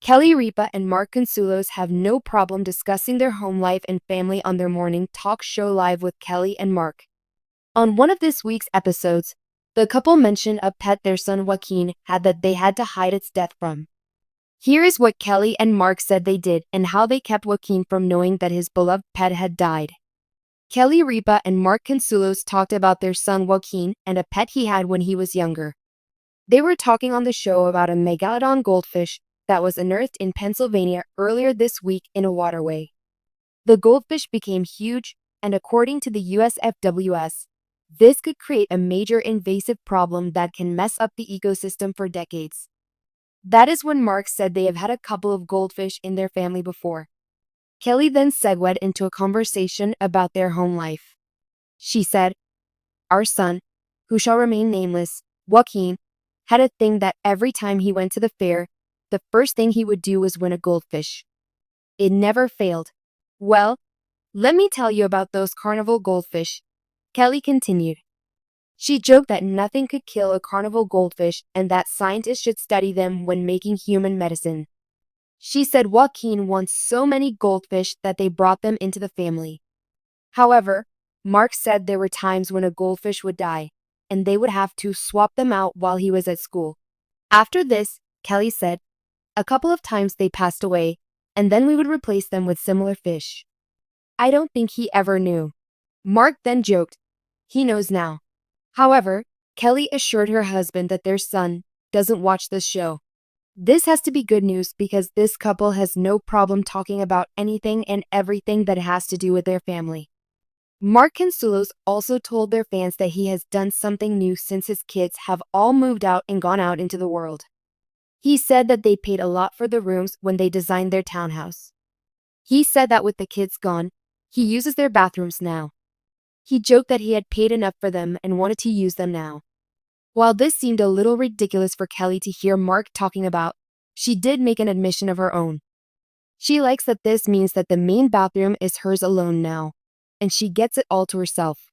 Kelly Ripa and Mark Consuelos have no problem discussing their home life and family on their morning talk show Live with Kelly and Mark. On one of this week's episodes, the couple mentioned a pet their son Joaquin had that they had to hide its death from. Here is what Kelly and Mark said they did and how they kept Joaquin from knowing that his beloved pet had died. Kelly Ripa and Mark Consuelos talked about their son Joaquin and a pet he had when he was younger. They were talking on the show about a megalodon goldfish that was unearthed in Pennsylvania earlier this week in a waterway. The goldfish became huge, and according to the USFWS, this could create a major invasive problem that can mess up the ecosystem for decades. That is when Mark said they have had a couple of goldfish in their family before. Kelly then segued into a conversation about their home life. She said, "Our son, who shall remain nameless, Joaquin, had a thing that every time he went to the fair, the first thing he would do was win a goldfish. It never failed. Well, let me tell you about those carnival goldfish," Kelly continued. She joked that nothing could kill a carnival goldfish and that scientists should study them when making human medicine. She said Joaquin won so many goldfish that they brought them into the family. However, Mark said there were times when a goldfish would die, and they would have to swap them out while he was at school. After this, Kelly said, a couple of times they passed away, and then we would replace them with similar fish. I don't think he ever knew. Mark then joked, he knows now. However, Kelly assured her husband that their son doesn't watch this show. This has to be good news because this couple has no problem talking about anything and everything that has to do with their family. Mark Consuelos also told their fans that he has done something new since his kids have all moved out and gone out into the world. He said that they paid a lot for the rooms when they designed their townhouse. He said that with the kids gone, he uses their bathrooms now. He joked that he had paid enough for them and wanted to use them now. While this seemed a little ridiculous for Kelly to hear Mark talking about, she did make an admission of her own. She likes that this means that the main bathroom is hers alone now, and she gets it all to herself.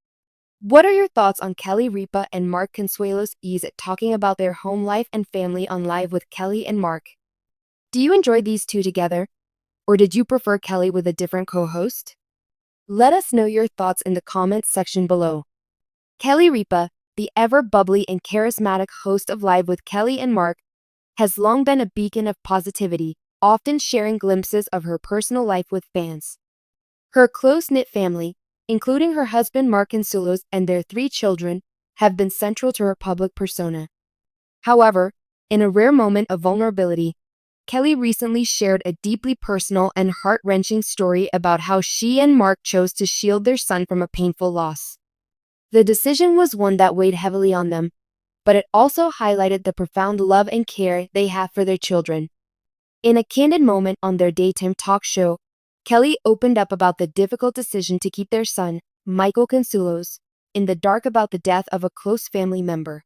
What are your thoughts on Kelly Ripa and Mark Consuelos' ease at talking about their home life and family on Live with Kelly and Mark? Do you enjoy these two together? Or did you prefer Kelly with a different co-host? Let us know your thoughts in the comments section below. Kelly Ripa, the ever-bubbly and charismatic host of Live with Kelly and Mark, has long been a beacon of positivity, often sharing glimpses of her personal life with fans. Her close-knit family, including her husband Mark Consuelos and their 3 children, have been central to her public persona. However, in a rare moment of vulnerability, Kelly recently shared a deeply personal and heart-wrenching story about how she and Mark chose to shield their son from a painful loss. The decision was one that weighed heavily on them, but it also highlighted the profound love and care they have for their children. In a candid moment on their daytime talk show, Kelly opened up about the difficult decision to keep their son, Michael Consuelos, in the dark about the death of a close family member.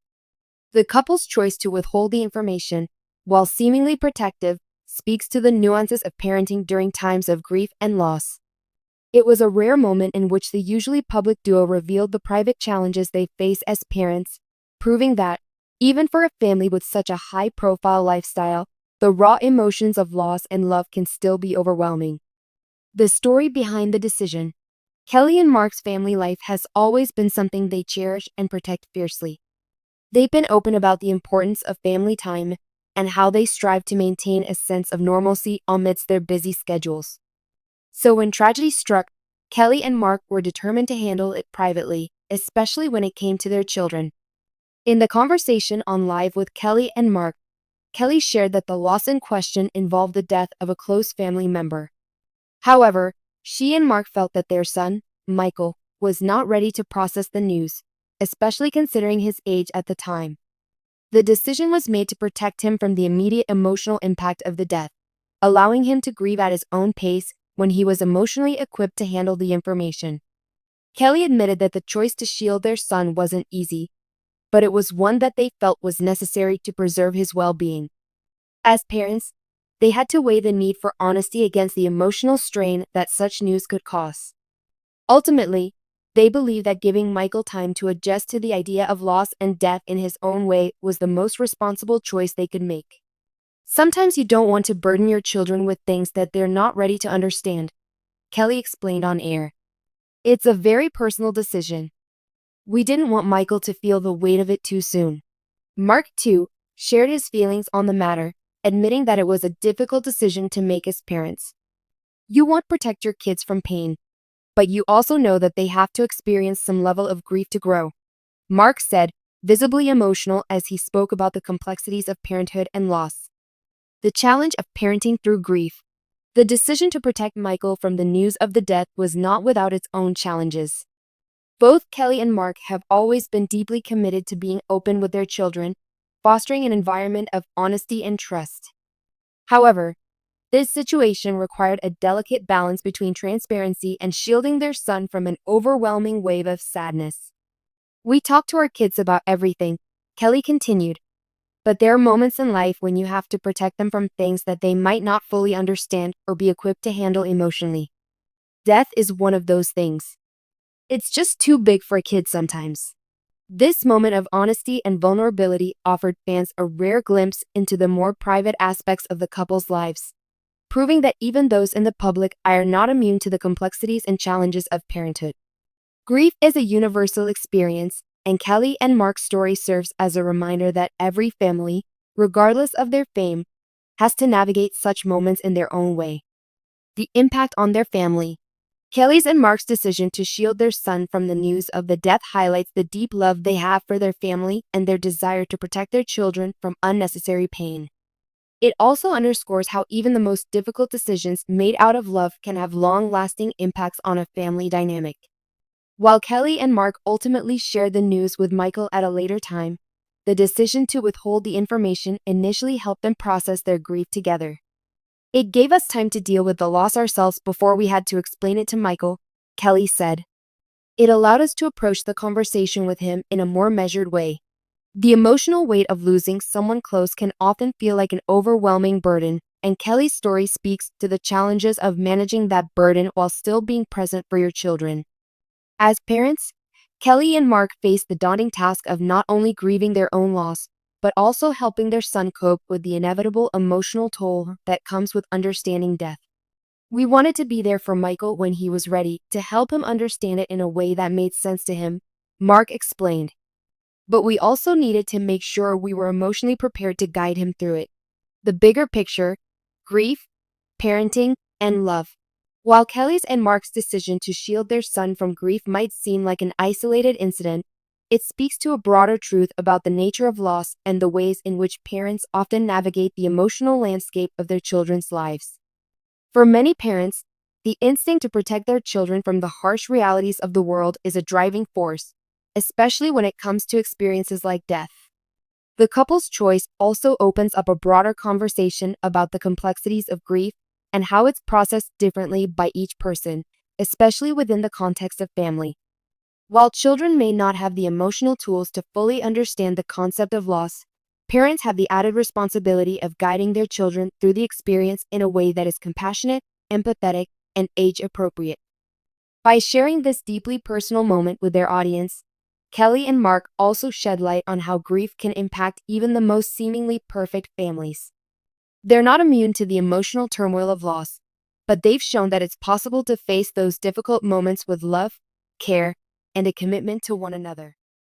The couple's choice to withhold the information, while seemingly protective, speaks to the nuances of parenting during times of grief and loss. It was a rare moment in which the usually public duo revealed the private challenges they face as parents, proving that, even for a family with such a high-profile lifestyle, the raw emotions of loss and love can still be overwhelming. The story behind the decision. Kelly and Mark's family life has always been something they cherish and protect fiercely. They've been open about the importance of family time and how they strive to maintain a sense of normalcy amidst their busy schedules. So when tragedy struck, Kelly and Mark were determined to handle it privately, especially when it came to their children. In the conversation on Live with Kelly and Mark, Kelly shared that the loss in question involved the death of a close family member. However, she and Mark felt that their son, Michael, was not ready to process the news, especially considering his age at the time. The decision was made to protect him from the immediate emotional impact of the death, allowing him to grieve at his own pace when he was emotionally equipped to handle the information. Kelly admitted that the choice to shield their son wasn't easy, but it was one that they felt was necessary to preserve his well-being. As parents, they had to weigh the need for honesty against the emotional strain that such news could cause. Ultimately, they believed that giving Michael time to adjust to the idea of loss and death in his own way was the most responsible choice they could make. Sometimes you don't want to burden your children with things that they're not ready to understand, Kelly explained on air. It's a very personal decision. We didn't want Michael to feel the weight of it too soon. Mark, too, shared his feelings on the matter, admitting that it was a difficult decision to make as parents. You want to protect your kids from pain, but you also know that they have to experience some level of grief to grow. Mark said, visibly emotional as he spoke about the complexities of parenthood and loss. The challenge of parenting through grief. The decision to protect Michael from the news of the death was not without its own challenges. Both Kelly and Mark have always been deeply committed to being open with their children, fostering an environment of honesty and trust. However, this situation required a delicate balance between transparency and shielding their son from an overwhelming wave of sadness. We talk to our kids about everything, Kelly continued, but there are moments in life when you have to protect them from things that they might not fully understand or be equipped to handle emotionally. Death is one of those things. It's just too big for a kid sometimes. This moment of honesty and vulnerability offered fans a rare glimpse into the more private aspects of the couple's lives, proving that even those in the public eye are not immune to the complexities and challenges of parenthood. Grief is a universal experience, and Kelly and Mark's story serves as a reminder that every family, regardless of their fame, has to navigate such moments in their own way. The impact on their family. Kelly's and Mark's decision to shield their son from the news of the death highlights the deep love they have for their family and their desire to protect their children from unnecessary pain. It also underscores how even the most difficult decisions made out of love can have long-lasting impacts on a family dynamic. While Kelly and Mark ultimately shared the news with Michael at a later time, the decision to withhold the information initially helped them process their grief together. It gave us time to deal with the loss ourselves before we had to explain it to Michael, Kelly said. It allowed us to approach the conversation with him in a more measured way. The emotional weight of losing someone close can often feel like an overwhelming burden, and Kelly's story speaks to the challenges of managing that burden while still being present for your children. As parents, Kelly and Mark faced the daunting task of not only grieving their own loss, but also helping their son cope with the inevitable emotional toll that comes with understanding death. We wanted to be there for Michael when he was ready, to help him understand it in a way that made sense to him, Mark explained. But we also needed to make sure we were emotionally prepared to guide him through it. The bigger picture: grief, parenting, and love. While Kelly's and Mark's decision to shield their son from grief might seem like an isolated incident, it speaks to a broader truth about the nature of loss and the ways in which parents often navigate the emotional landscape of their children's lives. For many parents, the instinct to protect their children from the harsh realities of the world is a driving force, especially when it comes to experiences like death. The couple's choice also opens up a broader conversation about the complexities of grief and how it's processed differently by each person, especially within the context of family. While children may not have the emotional tools to fully understand the concept of loss, parents have the added responsibility of guiding their children through the experience in a way that is compassionate, empathetic, and age-appropriate. By sharing this deeply personal moment with their audience, Kelly and Mark also shed light on how grief can impact even the most seemingly perfect families. They're not immune to the emotional turmoil of loss, but they've shown that it's possible to face those difficult moments with love, care, and a commitment to one another.